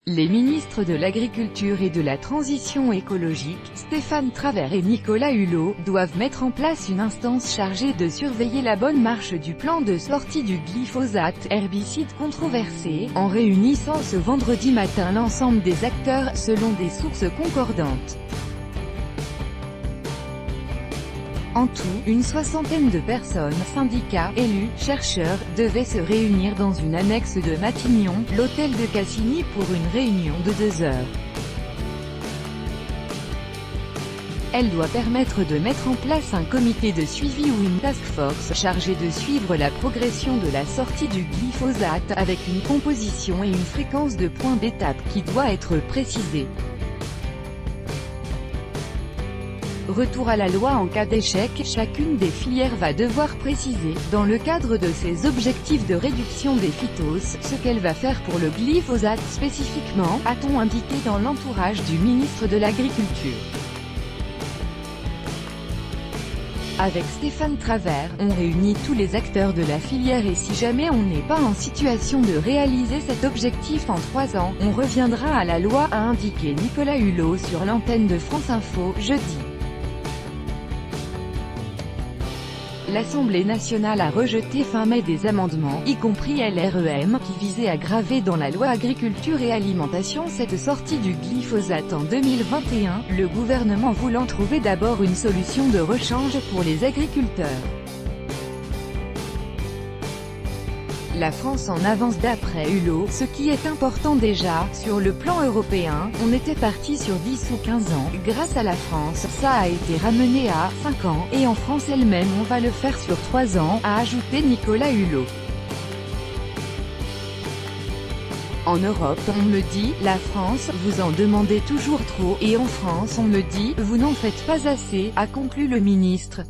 Les ministres de l'Agriculture et de la Transition écologique, Stéphane Travert et Nicolas Hulot, doivent mettre en place une instance chargée de surveiller la bonne marche du plan de sortie du glyphosate, herbicide controversé, en réunissant ce vendredi matin l'ensemble des acteurs, selon des sources concordantes. En tout, une soixantaine de personnes, syndicats, élus, chercheurs, devaient se réunir dans une annexe de Matignon, l'hôtel de Cassini pour une réunion de 2 heures. Elle doit permettre de mettre en place un comité de suivi ou une task force chargée de suivre la progression de la sortie du glyphosate, avec une composition et une fréquence de points d'étape qui doit être précisée. Retour à la loi en cas d'échec, chacune des filières va devoir préciser, dans le cadre de ses objectifs de réduction des phytoses, ce qu'elle va faire pour le glyphosate spécifiquement, a-t-on indiqué dans l'entourage du ministre de l'Agriculture. Avec Stéphane Travert, on réunit tous les acteurs de la filière et si jamais on n'est pas en situation de réaliser cet objectif en 3 ans, on reviendra à la loi, a indiqué Nicolas Hulot sur l'antenne de France Info, jeudi. L'Assemblée nationale a rejeté fin mai des amendements, y compris LREM, qui visaient à graver dans la loi agriculture et alimentation cette sortie du glyphosate en 2021, le gouvernement voulant trouver d'abord une solution de rechange pour les agriculteurs. La France en avance d'après Hulot, ce qui est important déjà, sur le plan européen, on était parti sur 10 ou 15 ans, grâce à la France, ça a été ramené à 5 ans, et en France elle-même on va le faire sur 3 ans, a ajouté Nicolas Hulot. En Europe, on me dit, la France, vous en demandez toujours trop, et en France on me dit, vous n'en faites pas assez, a conclu le ministre.